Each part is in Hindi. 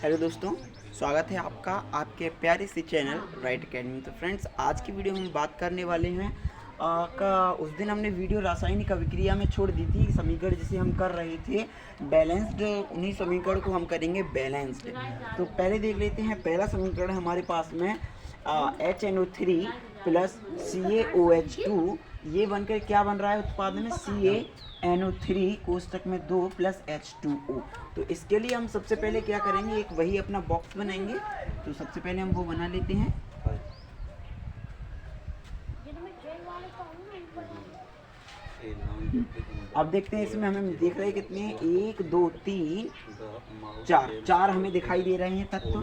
हेलो दोस्तों, स्वागत है आपका आपके प्यारे से चैनल राइट अकेडमी। तो फ्रेंड्स, आज की वीडियो में हम बात करने वाले हैं उस दिन हमने वीडियो रासायनिक अभिक्रिया में छोड़ दी थी। समीकरण जिसे हम कर रहे थे बैलेंस्ड, उन्हीं समीकरण को हम करेंगे बैलेंस्ड। तो पहले देख लेते हैं। पहला समीकरण हमारे पास में HNO3 प्लस CaOH2, ये बनकर क्या बन रहा है उत्पाद में CaNO3 कोष्टक में 2 प्लस H2O। तो इसके लिए हम सबसे पहले क्या करेंगे, एक वही अपना बॉक्स बनाएंगे। तो सबसे पहले हम वो बना लेते हैं। अब देखते हैं इसमें हमें देख रहे हैं कितने हैं, 1 2 3 4 हमें दिखाई दे रहे हैं तत्व।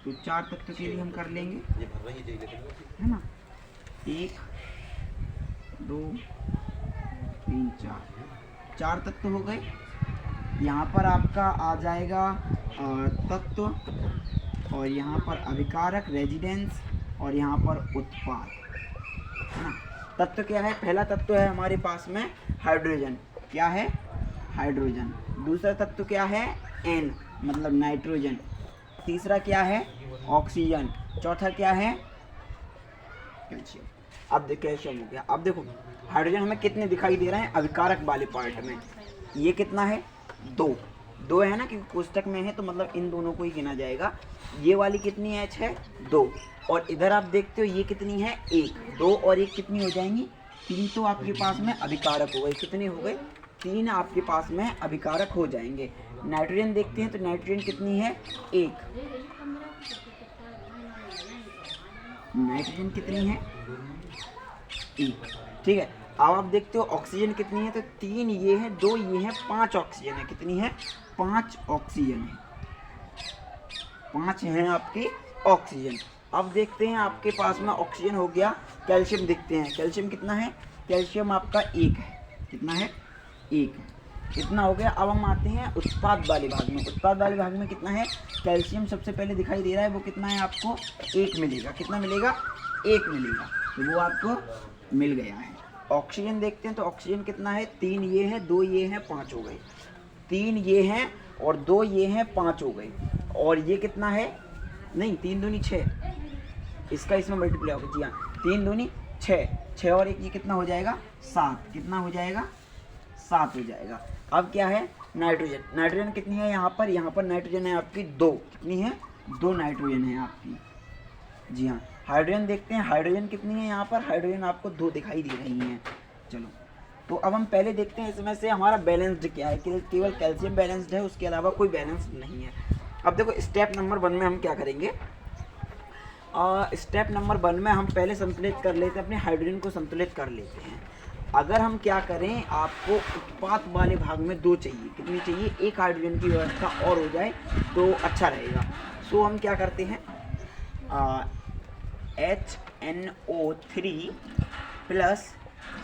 तो 4 तत्व के लिए हम कर लेंगे, है ना। 1 2 3 4 तत्व हो गए। यहाँ पर आपका आ जाएगा तत्व, और यहाँ पर अभिकारक रेजिडेंस, और यहाँ पर उत्पाद, है ना। तत्व क्या है? पहला तत्व है हमारे पास में हाइड्रोजन। क्या है? हाइड्रोजन। दूसरा तत्व क्या है? N मतलब नाइट्रोजन। तीसरा क्या है? ऑक्सीजन। चौथा क्या है? कैल्शियम। अब कैल्शियम हो गया। अब देखो हाइड्रोजन हमें कितने दिखाई दे रहे हैं अभिकारक वाले पार्ट में। ये कितना है? 2 है ना, क्योंकि कोष्टक में है तो मतलब इन दोनों को ही गिना जाएगा। ये वाली कितनी H है? 2। और इधर आप देखते हो ये कितनी है? 1। 2 और 1 कितनी हो जाएंगी? 3। तो आपके पास में अभिकारक हो गए। कितने हो गए? 3 आपके पास में अभिकारक हो जाएंगे। नाइट्रोजन देखते हैं तो नाइट्रोजन कितनी है? 1। नाइट्रोजन कितनी है? 1। ठीक है। अब आप देखते हो ऑक्सीजन कितनी है, तो 3 ये है, 2 ये है, 5 ऑक्सीजन है। कितनी है? 5 ऑक्सीजन है। 5 है आपकी ऑक्सीजन। अब देखते हैं आपके पास में ऑक्सीजन हो गया। कैल्शियम देखते हैं। कैल्शियम कितना है? कैल्शियम आपका 1 है। कितना है? 1 है। इतना हो गया। अब हम आते हैं उत्पाद वाले भाग में। उत्पाद वाले भाग में कितना है? कैल्शियम सबसे पहले दिखाई दे रहा है, वो कितना है? आपको 1 मिलेगा। कितना मिलेगा? 1 मिलेगा। तो वो आपको मिल गया है। ऑक्सीजन देखते हैं तो ऑक्सीजन कितना है? 3 ये है, 2 ये है, 5 हो गए। 3 ये हैं और 2 ये हैं, 5 हो गए। और ये कितना है? नहीं, 3 दूनी 6, इसका इसमें मल्टीप्लाई होगा। जी हाँ, 3 दूनी 6 और 1 ये कितना हो जाएगा? 7। कितना हो जाएगा? 7 हो जाएगा। अब क्या है? नाइट्रोजन। नाइट्रोजन कितनी है यहाँ पर? यहाँ पर नाइट्रोजन है आपकी 2। कितनी है? 2 नाइट्रोजन है आपकी। जी हाँ। हाइड्रोजन देखते हैं। हाइड्रोजन कितनी है यहाँ पर? हाइड्रोजन आपको 2 दिखाई दे रही हैं। चलो, तो अब हम पहले देखते हैं इसमें से हमारा बैलेंस्ड क्या है। केवल कैल्शियम बैलेंस्ड है, उसके अलावा कोई बैलेंस नहीं है। अब देखो स्टेप नंबर 1 में हम क्या करेंगे। स्टेप नंबर 1 में हम पहले संतुलित कर लेते हैं, अपने हाइड्रोजन को संतुलित कर लेते हैं। अगर हम क्या करें, आपको उत्पाद वाले भाग में 2 चाहिए। कितनी चाहिए? 1 हाइड्रोजन की व्यवस्था और हो जाए तो अच्छा रहेगा। सो हम क्या करते हैं, HNO3 प्लस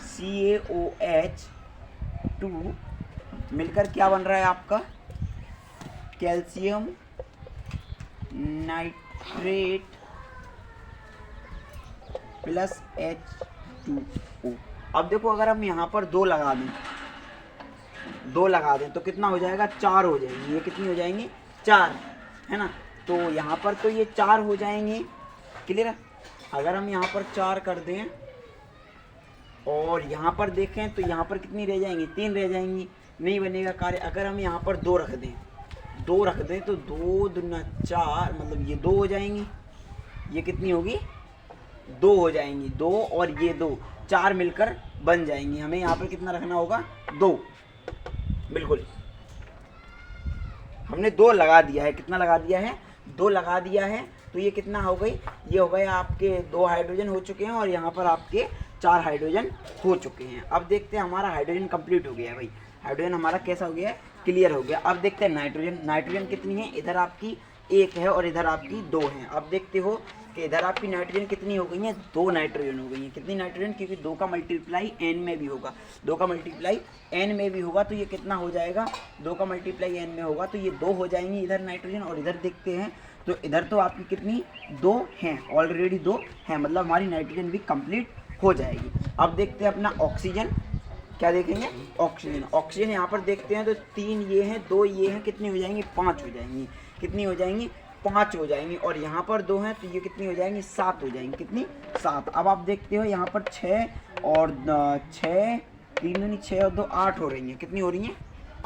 CaOH2 मिलकर क्या बन रहा है आपका? Calcium nitrate plus H2O। अब देखो अगर हम यहाँ पर 2 लगा दें तो कितना हो जाएगा? 4 हो जाएंगी। ये कितनी हो जाएंगी? 4, है ना। तो यहाँ पर तो ये 4 हो जाएंगे। क्लियर है। अगर हम यहाँ पर 4 कर दें और यहाँ पर देखें तो यहाँ पर कितनी रह जाएंगी? 3 रह जाएंगी। नहीं बनेगा कार्य। अगर हम यहाँ पर 2 रख दें तो 2 दूना 4, मतलब ये 2 हो जाएंगी। ये कितनी होगी? 2 हो जाएंगी। 2 और ये 2, 4 मिलकर बन जाएंगी। हमें यहाँ पर कितना रखना होगा? 2। बिल्कुल, हमने 2 लगा दिया है। कितना लगा दिया है? 2 लगा दिया है। तो ये कितना हो गई? ये हो गए आपके 2 हाइड्रोजन हो चुके हैं, और यहाँ पर आपके 4 हाइड्रोजन हो चुके हैं। अब देखते हैं हमारा हाइड्रोजन कंप्लीट हो गया है भाई। हाइड्रोजन हमारा कैसा हो गया है? क्लियर हो गया। अब देखते हैं नाइट्रोजन। नाइट्रोजन कितनी है? इधर आपकी 1 है और इधर आपकी 2 है। अब देखते हो कि इधर आपकी नाइट्रोजन कितनी हो गई है? 2 नाइट्रोजन हो गई है। कितनी नाइट्रोजन? क्योंकि 2 का मल्टीप्लाई N में भी होगा। 2 का मल्टीप्लाई N में भी होगा तो ये कितना हो जाएगा? 2 का मल्टीप्लाई N में होगा तो ये 2 हो जाएंगी इधर नाइट्रोजन। और इधर देखते हैं तो इधर तो आपकी कितनी? 2 हैं, ऑलरेडी 2 हैं, मतलब हमारी नाइट्रोजन भी कंप्लीट हो जाएगी। अब देखते हैं अपना ऑक्सीजन। क्या देखेंगे? ऑक्सीजन। ऑक्सीजन यहाँ पर देखते हैं तो 3 ये हैं, 2 ये हैं, कितनी हो जाएंगी? 5 हो जाएंगी। कितनी हो जाएंगी, 5 हो जाएंगी। और यहाँ पर 2 हैं तो ये कितनी हो जाएंगी, 7 हो जाएंगी। कितनी, 7। अब आप देखते हो यहाँ पर 6 और 6, 3 दूनी 6 और 2 8 हो रही हैं। कितनी हो रही हैं,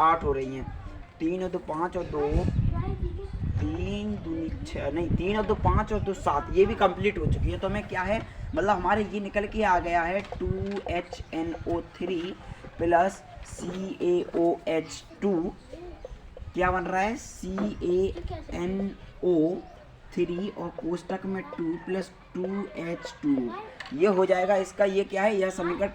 8 हो रही हैं। 3 और 2 5 और 2 3 दूनी 6, नहीं 3 और 2 5 और 2 7, ये भी कंप्लीट हो चुकी है। तो हमें क्या है, मतलब हमारे ये निकल के आ गया है 2HNO3 प्लस CaOH2, क्या बन रहा है, CaNO3 और कोष्टक में 2 प्लस 2H2, ये हो जाएगा इसका। ये क्या है, यह समीकरण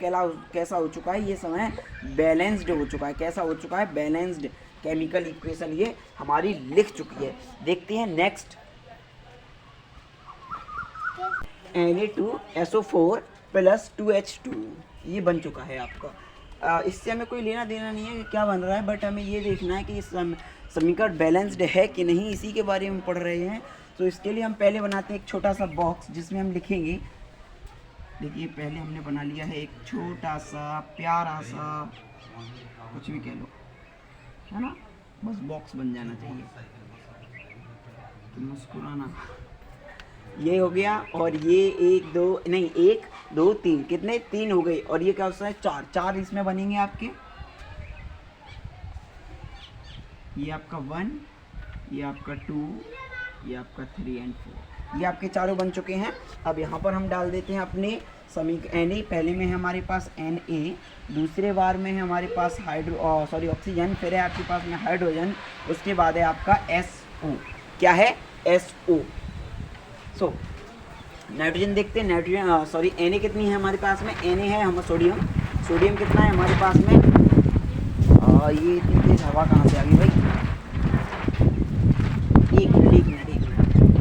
कैसा हो चुका है, ये समय बैलेंस्ड हो चुका है। कैसा हो चुका है, बैलेंस्ड केमिकल इक्वेशन ये हमारी लिख चुकी है। देखते हैं नेक्स्ट, Na2SO4 प्लस 2H2, ये बन चुका है आपका। इससे हमें कोई लेना देना नहीं है कि क्या बन रहा है, बट हमें ये देखना है कि इस समीकरण बैलेंस्ड है कि नहीं, इसी के बारे में पढ़ रहे हैं। तो इसके लिए हम पहले बनाते हैं एक छोटा सा बॉक्स जिसमें हम लिखेंगे। देखिए पहले हमने बना लिया है एक छोटा सा प्यारा सा, कुछ भी कह लो, है ना, बस बॉक्स बन जाना चाहिए। तो मुस्कुराना, ये हो गया। और ये 1 2 नहीं 1 2 3, कितने, 3 हो गए। और ये क्या होता है, 4 इसमें बनेंगे आपके। ये आपका 1, ये आपका 2, ये आपका 3 और 4, ये आपके चारों बन चुके हैं। अब यहाँ पर हम डाल देते हैं अपने Na। पहले में है हमारे पास Na, दूसरे बार में है हमारे पास ऑक्सीजन, फिर है आपके पास में हाइड्रोजन, उसके बाद है आपका SO। क्या है, SO। सो नाइट्रोजन देखते हैं, नाइट्रोजन Na कितनी है हमारे पास में, Na है हम सोडियम कितना है हमारे पास में, ये इतनी तेज हवा कहाँ से आ गई भाई, एक मिनट।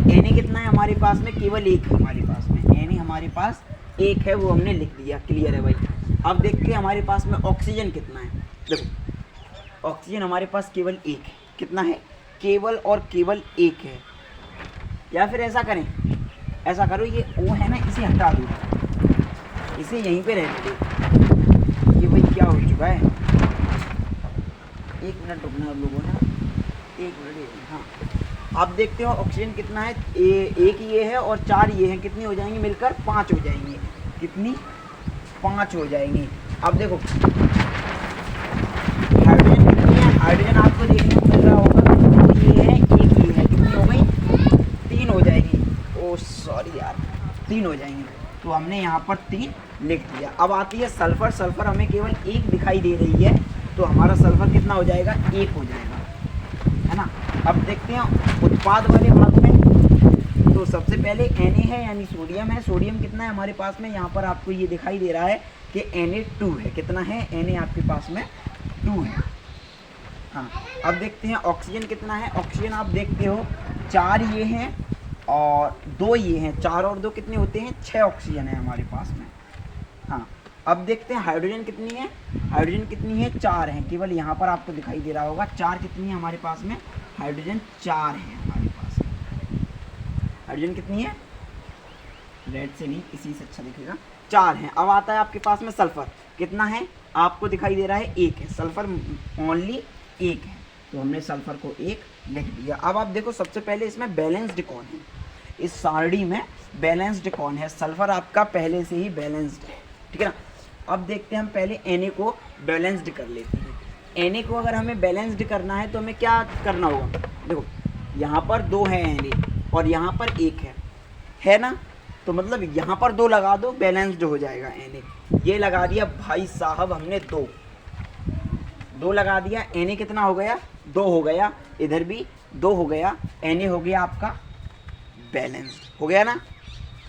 Na कितना है हमारे पास में, केवल 1 है हमारे पास में। Na हमारे पास 1 है, वो हमने लिख दिया, क्लियर है भाई। अब देखते हैं हमारे पास में ऑक्सीजन कितना है। देखो ऑक्सीजन हमारे पास केवल 1 है, कितना है, केवल और केवल 1 है। या फिर ऐसा करें, ऐसा करो, ये O है ना, इसे हटा दो, इसे यहीं पे रहने दो। ये भाई क्या हो चुका है, 1 मिनट रुकना आप लोगों ने, 1 मिनट। हाँ, आप देखते हो ऑक्सीजन कितना है, 1 ये है और 4 ये हैं, कितनी हो जाएंगी मिलकर, 5 हो जाएंगी। कितनी, 5 हो जाएंगी। अब देखो हाइड्रोजन कितनी है, हाइड्रोजन आपको देखने को मिल रहा होगा, 2 ये है 1 ये है, कितनी हो गई, 3 हो जाएगी। ओ सॉरी यार, 3 हो जाएंगी। तो हमने यहाँ पर 3 लिख दिया। अब आती है सल्फर। सल्फर हमें केवल 1 दिखाई दे रही है, तो हमारा सल्फर कितना हो जाएगा, 1 हो जाएगा, है ना। अब देखते हैं उत्पाद वाले भाग में। तो सबसे पहले Na है, यानी सोडियम है। सोडियम कितना है हमारे पास में, यहाँ पर आपको ये दिखाई दे रहा है कि Na2 है। कितना है, Na आपके पास में 2 है। हाँ, अब देखते हैं ऑक्सीजन कितना है। ऑक्सीजन आप देखते हो 4 ये हैं और 2 ये हैं, 4 और 2 कितने होते हैं, 6 ऑक्सीजन है हमारे पास में। हाँ, अब देखते हैं हाइड्रोजन कितनी है। हाइड्रोजन कितनी है, 4 है, केवल यहाँ पर आपको दिखाई दे रहा होगा 4 कितनी है हमारे पास में, हाइड्रोजन 4 है हमारे पास में। हाइड्रोजन कितनी है, रेड से नहीं, इसी से अच्छा दिखेगा, 4 है। अब आता है आपके पास में सल्फर। कितना है, आपको दिखाई दे रहा है 1 है, सल्फर ओनली 1 है, तो हमने सल्फर को 1 लिख दिया। अब आप देखो सबसे पहले इसमें बैलेंस्ड कौन है, इस सारणी में बैलेंस्ड कौन है। सल्फर आपका पहले से ही बैलेंस्ड है, ठीक है ना। अब देखते हैं हम पहले Na को बैलेंस्ड कर लेते हैं। Na को अगर हमें बैलेंस्ड करना है तो हमें क्या करना होगा, देखो यहाँ पर 2 है Na और यहाँ पर 1 है ना, तो मतलब यहाँ पर 2 लगा दो, बैलेंस्ड हो जाएगा Na। ये लगा दिया भाई साहब हमने 2 लगा दिया। Na कितना हो गया, 2 हो गया, इधर भी 2 हो गया, Na हो गया आपका बैलेंस्ड, हो गया ना,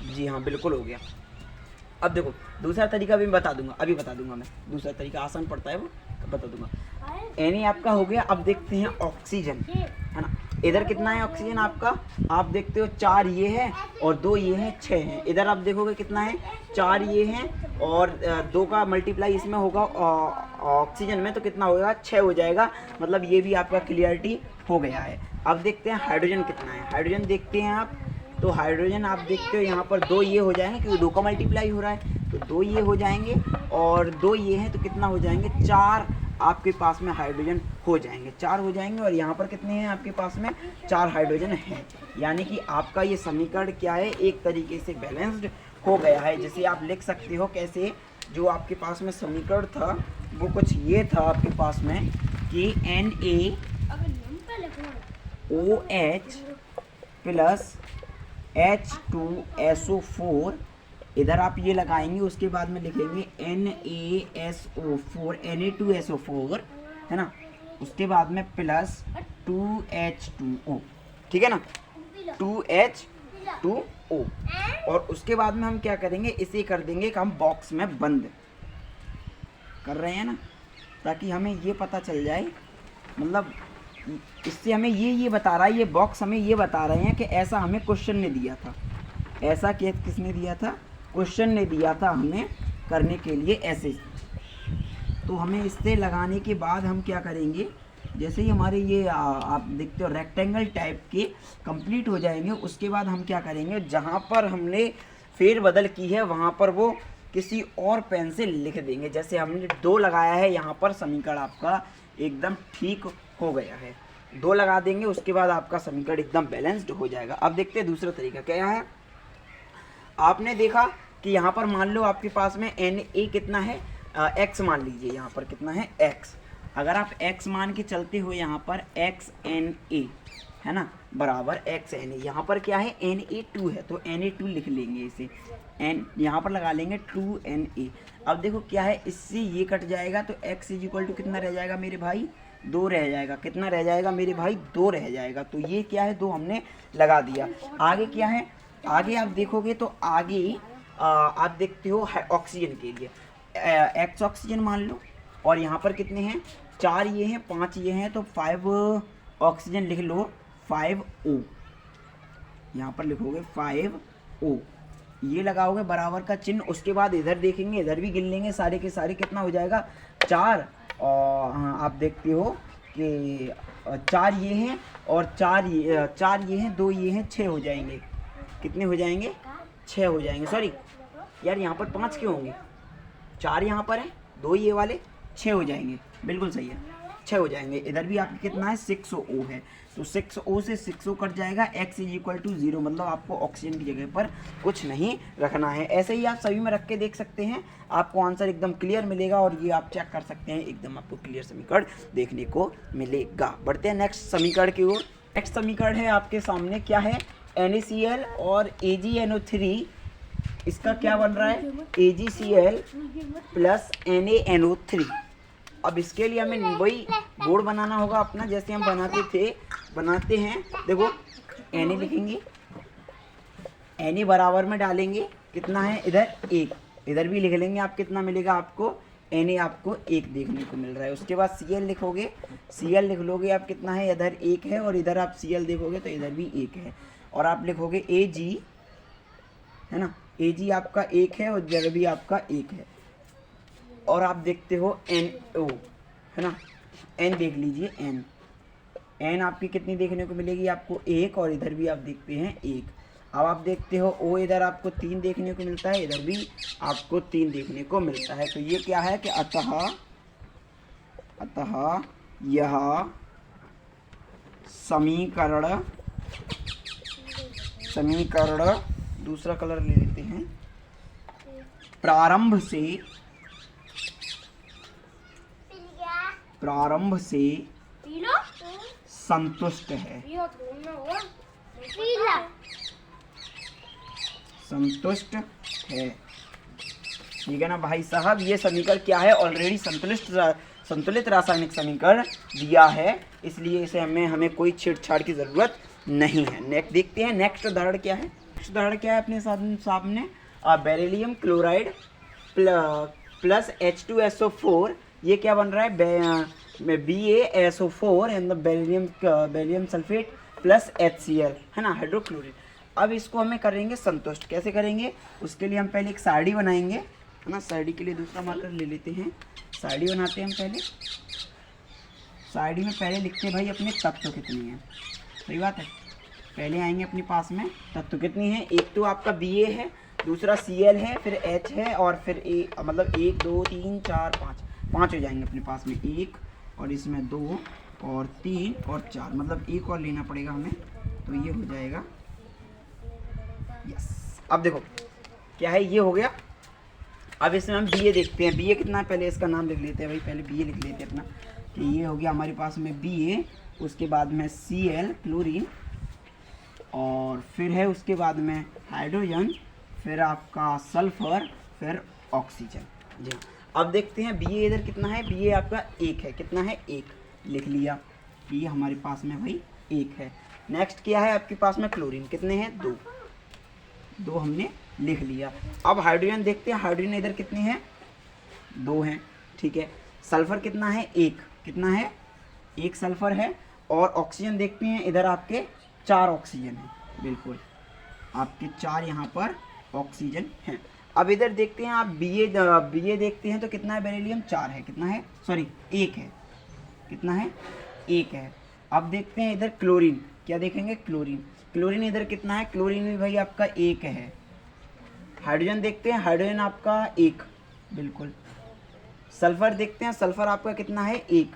जी हाँ बिल्कुल हो गया। अब देखो दूसरा तरीका भी बता दूंगा, अभी बता दूंगा मैं, दूसरा तरीका आसान पड़ता है वो, बता दूंगा। Na आपका हो गया। अब देखते हैं ऑक्सीजन, है ना। इधर कितना है ऑक्सीजन आपका, आप देखते हो 4 ये है और 2 ये है, 6 है। इधर आप देखोगे कितना है, 4 ये हैं और 2 का मल्टीप्लाई इसमें होगा ऑक्सीजन में, तो कितना होगा, 6 हो जाएगा। मतलब ये भी आपका क्लियरिटी हो गया है। अब देखते हैं हाइड्रोजन कितना है। हाइड्रोजन देखते हैं आप, तो हाइड्रोजन आप देखते हो यहाँ पर 2 ये हो जाएंगे क्योंकि 2 का मल्टीप्लाई हो रहा है, तो 2 ये हो जाएंगे और 2 ये हैं तो कितना हो जाएंगे, 4 आपके पास में हाइड्रोजन हो जाएंगे, 4 हो जाएंगे। और यहाँ पर कितने हैं आपके पास में, 4 हाइड्रोजन हैं। यानी कि आपका ये समीकरण क्या है, एक तरीके से बैलेंस्ड हो गया है। जैसे आप लिख सकते हो कैसे, जो आपके पास में समीकरण था वो कुछ ये था आपके पास में कि NaOH प्लस H2SO4, इधर आप ये लगाएंगे, उसके बाद में लिखेंगे NaSO4 Na2SO4 है ना, उसके बाद में प्लस 2H2O, ठीक है ना, 2H2O। और उसके बाद में हम क्या करेंगे, इसे कर देंगे कि हम बॉक्स में बंद कर रहे हैं ना, ताकि हमें ये पता चल जाए, मतलब इससे हमें ये बता रहा है, ये बॉक्स हमें ये बता रहे हैं कि ऐसा हमें क्वेश्चन ने दिया था। ऐसा किसने दिया था, क्वेश्चन ने दिया था हमें करने के लिए ऐसे। तो हमें इससे लगाने के बाद हम क्या करेंगे, जैसे ही हमारे ये आप देखते हो रेक्टेंगल टाइप के कंप्लीट हो जाएंगे, उसके बाद हम क्या करेंगे, जहाँ पर हमने फेरबदल की है वहाँ पर वो किसी और पेन से लिख देंगे। जैसे हमने 2 लगाया है यहाँ पर, समीकरण आपका एकदम ठीक हो गया है, 2 लगा देंगे, उसके बाद आपका समीकरण एकदम बैलेंस्ड हो जाएगा। अब देखते हैं दूसरा तरीका क्या है। आपने देखा कि यहाँ पर मान लो आपके पास में Na कितना है, x मान लीजिए, यहाँ पर कितना है x। अगर आप x मान के चलते हो यहाँ पर XNA है ना, बराबर XNA, यहाँ पर क्या है Na2 है, तो Na2 लिख लेंगे इसे, n यहाँ पर लगा लेंगे 2Na। अब देखो क्या है, इससे ये कट जाएगा, तो x इक्वल टू कितना रह जाएगा मेरे भाई, 2 रह जाएगा। कितना रह जाएगा मेरे भाई, 2 रह जाएगा। तो ये क्या है, 2 हमने लगा दिया। आगे क्या है, आगे आप देखोगे तो आगे आप देखते हो ऑक्सीजन के लिए x ऑक्सीजन मान लो, और यहाँ पर कितने हैं, 4 ये हैं, 5 ये हैं, तो 5 ऑक्सीजन लिख लो, 5O, यहाँ पर लिखोगे 5O, ये लगाओगे बराबर का चिन्ह। उसके बाद इधर देखेंगे, इधर भी गिन लेंगे सारे के सारे, कितना हो जाएगा 4। और हाँ, आप देखते हो कि 4 ये हैं और 4 ये हैं, 2 ये हैं, 6 हो जाएंगे। कितने हो जाएंगे, 6 हो जाएंगे। सॉरी यार, यहाँ पर 5 क्यों होंगे, 4 यहाँ पर है, 2 ये वाले, 6 हो जाएंगे। बिल्कुल सही है, 6 हो जाएंगे। इधर भी आपके कितना है, 6O है, तो 6O से 6O कट जाएगा। x इक्वल टू 0, मतलब आपको ऑक्सीजन की जगह पर कुछ नहीं रखना है। ऐसे ही आप सभी में रख के देख सकते हैं, आपको आंसर एकदम क्लियर मिलेगा। और ये आप चेक कर सकते हैं, एकदम आपको क्लियर समीकरण देखने को मिलेगा। बढ़ते हैं नेक्स्ट समीकरण की ओर। नेक्स्ट समीकरण है आपके सामने, क्या है, NaCl और AgNO3, इसका क्या बन रहा है, AgCl प्लस NaNO3। अब इसके लिए हमें वही बोर्ड बनाना होगा अपना, जैसे हम बनाते हैं। देखो Na लिखेंगे, Na बराबर में डालेंगे, कितना है इधर 1, इधर भी लिख लेंगे आप, कितना मिलेगा आपको, Na आपको 1 देखने को मिल रहा है। उसके बाद Cl लिखोगे, Cl लिख लोगे आप, कितना है, इधर 1 है, और इधर आप Cl देखोगे तो इधर भी 1 है। और आप लिखोगे Ag है ना, Ag आपका 1 है, और इधर भी आपका 1 है। और आप देखते हो NO है ना, N देख लीजिए, N आपकी कितनी देखने को मिलेगी, आपको 1, और इधर भी आप देखते हैं 1। अब आप देखते हो O, इधर आपको 3 देखने को मिलता है, इधर भी आपको 3 देखने को मिलता है। तो ये क्या है कि अतः यह समीकरण दूसरा कलर ले लेते हैं, प्रारंभ से संतुष्ट है। ठीक है ना भाई साहब, ये समीकरण क्या है, ऑलरेडी संतुलित रासायनिक समीकरण दिया है, इसलिए इसे हमें कोई छेड़छाड़ की जरूरत नहीं है। नेक्स्ट देखते हैं, नेक्स्ट उदाहरण क्या है। नेक्स्ट उदाहरण क्या है अपने सामने, बेरिलियम क्लोराइड प्लस H2SO4, ये क्या बन रहा है, BaSO4 and beryllium sulphate plus HCl है ना, हाइड्रोक्लोराइड। अब इसको हमें करेंगे संतुष्ट, कैसे करेंगे, उसके लिए हम पहले एक सारणी बनाएंगे है ना। सारणी के लिए दूसरा मार्कर ले लेते हैं, सारणी बनाते हैं हम पहले। सारणी में पहले लिखते हैं भाई अपने तत्व कितनी है, सही बात है। पहले आएंगे अपने पास में तत्व कितनी है, एक तो आपका Ba है, दूसरा Cl है, फिर H है, और फिर मतलब 1 2 3 4 5 5 हो जाएंगे अपने पास में, 1 और इसमें 2 और 3 और 4, मतलब एक और लेना पड़ेगा हमें, तो ये हो जाएगा यस। अब देखो क्या है, ये हो गया। अब इसमें हम बी ए देखते हैं, बी ए कितना है, पहले इसका नाम लिख लेते हैं भाई, पहले बी ए लिख लेते हैं अपना, कि ये हो गया हमारे पास में बी ए, उसके बाद में सी एल क्लोरीन, और फिर है उसके बाद में हाइड्रोजन, फिर आपका सल्फर, फिर ऑक्सीजन। जी अब देखते हैं बी ए इधर कितना है, बी ए आपका 1 है, कितना है 1, लिख लिया, ये हमारे पास में भाई 1 है। नेक्स्ट क्या है आपके पास में क्लोरीन, कितने हैं 2 हमने लिख लिया। अब हाइड्रोजन देखते हैं, हाइड्रोजन इधर कितने हैं 2 हैं, ठीक है। सल्फर कितना है 1, कितना है 1 सल्फर है। और ऑक्सीजन देखते हैं, इधर आपके 4 ऑक्सीजन है, बिल्कुल आपके 4 यहाँ पर ऑक्सीजन हैं। अब इधर देखते हैं आप बी ए देखते हैं तो कितना है बेरिलियम 4 है, कितना है सॉरी 1 है, कितना है 1 है। अब देखते हैं इधर क्लोरीन, क्या देखेंगे क्लोरीन इधर कितना है, क्लोरीन भी भाई आपका 1 है। हाइड्रोजन देखते हैं, हाइड्रोजन आपका 1, बिल्कुल। सल्फर देखते हैं, सल्फर आपका कितना है 1।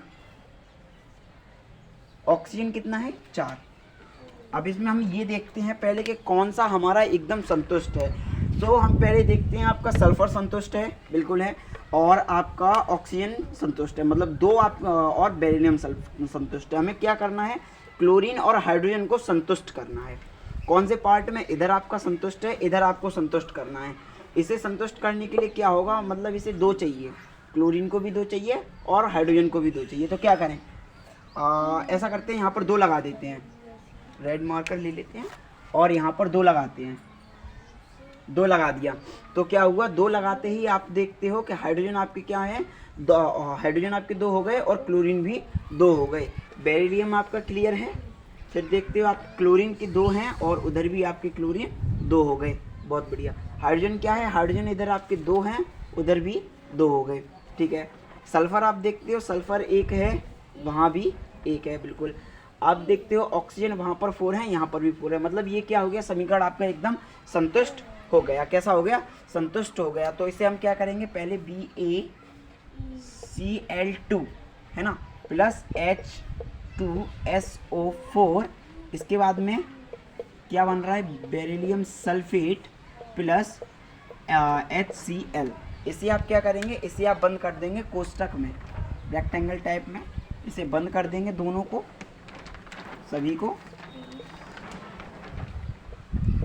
ऑक्सीजन कितना है 4। अब इसमें हम ये देखते हैं पहले कि कौन सा हमारा एकदम संतुष्ट है। तो हम पहले देखते हैं, आपका सल्फर संतुष्ट है, बिल्कुल है, और आपका ऑक्सीजन संतुष्ट है, मतलब 2 आप और बेरिलियम संतुष्ट है। हमें क्या करना है, क्लोरीन और हाइड्रोजन को संतुष्ट करना है। कौन से पार्ट में, इधर आपका संतुष्ट है, इधर आपको संतुष्ट करना है। इसे संतुष्ट करने के लिए क्या होगा, मतलब इसे 2 चाहिए, क्लोरीन को भी 2 चाहिए और हाइड्रोजन को भी 2 चाहिए। तो क्या करें, ऐसा करते हैं, यहाँ पर 2 लगा देते हैं, रेड मार्कर ले लेते हैं और यहाँ पर 2 लगाते हैं। 2 लगा दिया तो क्या हुआ, 2 लगाते ही आप देखते हो कि हाइड्रोजन आपके क्या है, हाइड्रोजन आपके 2 हो गए और क्लोरीन भी 2 हो गए। बेरिलियम आपका क्लियर है। फिर देखते हो आप क्लोरीन के 2 हैं और उधर भी आपके क्लोरीन 2 हो गए, बहुत बढ़िया। हाइड्रोजन क्या है, हाइड्रोजन इधर आपके 2 हैं, उधर भी 2 हो गए, ठीक है। सल्फर आप देखते हो, सल्फर 1 है, वहाँ भी 1 है, बिल्कुल। आप देखते हो ऑक्सीजन वहाँ पर 4 है, यहाँ पर भी 4 है, मतलब ये क्या हो गया, समीकरण आपका एकदम संतुष्ट हो गया। कैसा हो गया, संतुष्ट हो गया। तो इसे हम क्या करेंगे, पहले BaCl2 है ना, प्लस H2SO4, इसके बाद में क्या बन रहा है, बेरिलियम सल्फेट प्लस HCl। इसे आप क्या करेंगे, इसे आप बंद कर देंगे कोष्टक में, रेक्टेंगल टाइप में इसे बंद कर देंगे, दोनों को, सभी को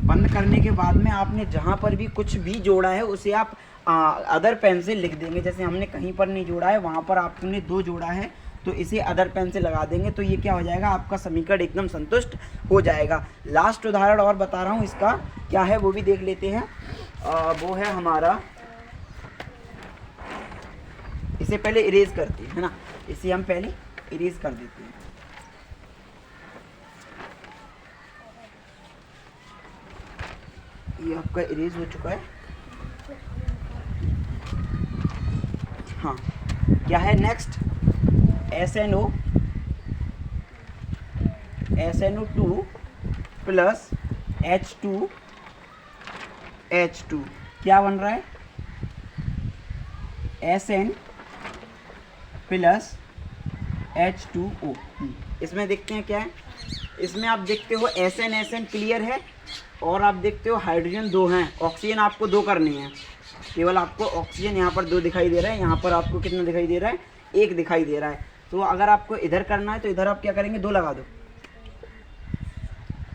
बंद करने के बाद में आपने जहाँ पर भी कुछ भी जोड़ा है उसे आप अदर पेन से लिख देंगे। जैसे हमने कहीं पर नहीं जोड़ा है, वहाँ पर आपने 2 जोड़ा है, तो इसे अदर पेन से लगा देंगे, तो ये क्या हो जाएगा, आपका समीकरण एकदम संतुष्ट हो जाएगा। लास्ट उदाहरण और बता रहा हूँ, इसका क्या है वो भी देख लेते हैं। वो है हमारा, इसे पहले इरेज करते हैं, है ना, इसे हम पहले इरेज कर देते हैं। ये आपका इरेज हो चुका है। हाँ, क्या है नेक्स्ट, SNO2 प्लस H2 क्या बन रहा है, SN प्लस H2O। इसमें देखते हैं क्या है, इसमें आप देखते हो SN क्लियर है, और आप देखते हो हाइड्रोजन 2 हैं, ऑक्सीजन आपको 2 करनी है, केवल आपको ऑक्सीजन यहाँ पर 2 दिखाई दे रहा है, यहाँ पर आपको कितना दिखाई दे रहा है, 1 दिखाई दे रहा है। तो अगर आपको इधर करना है तो इधर आप क्या करेंगे, 2 लगा दो,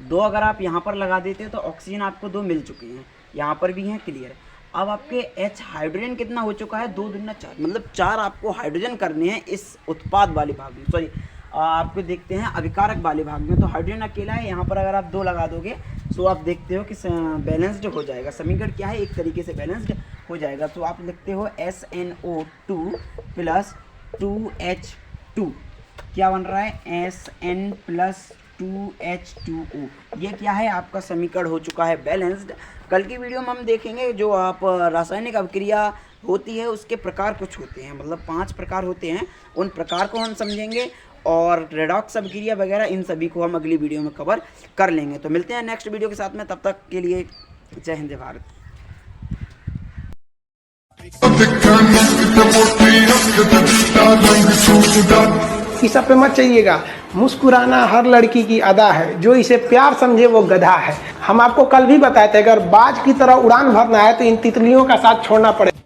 2 अगर आप यहाँ पर लगा देते हो तो ऑक्सीजन आपको 2 मिल चुके हैं, यहाँ पर भी हैं, क्लियर है। अब आपके H हाइड्रोजन कितना हो चुका है, 2 दूना 4, मतलब 4 आपको हाइड्रोजन करने हैं इस उत्पाद वाले भाग में, सॉरी आपको देखते हैं अभिकारक वाले भाग में। तो हाइड्रोजन अकेला है, यहाँ पर अगर आप 2 लगा दोगे तो आप देखते हो कि बैलेंस्ड हो जाएगा, समीकरण क्या है, एक तरीके से बैलेंस्ड हो जाएगा। तो आप लिखते हो SNO2 प्लस 2H2, क्या बन रहा है, SN प्लस 2H2O। ये क्या है, आपका समीकरण हो चुका है बैलेंस्ड। कल की वीडियो में हम देखेंगे जो आप रासायनिक अभिक्रिया होती है उसके प्रकार कुछ होते हैं, मतलब 5 प्रकार होते हैं, उन प्रकार को हम समझेंगे, और रेडॉक्स अभिक्रिया वगैरह इन सभी को हम अगली वीडियो में कवर कर लेंगे। तो मिलते हैं नेक्स्ट वीडियो के साथ में, तब तक के लिए जय हिंद, जय भारत। इस सब पे मत चाहिएगा। मुस्कुराना हर लड़की की अदा है, जो इसे प्यार समझे वो गधा है। हम आपको कल भी बताए थे, अगर बाज की तरह उड़ान भरना है तो इन तितलियों का साथ छोड़ना पड़ेगा।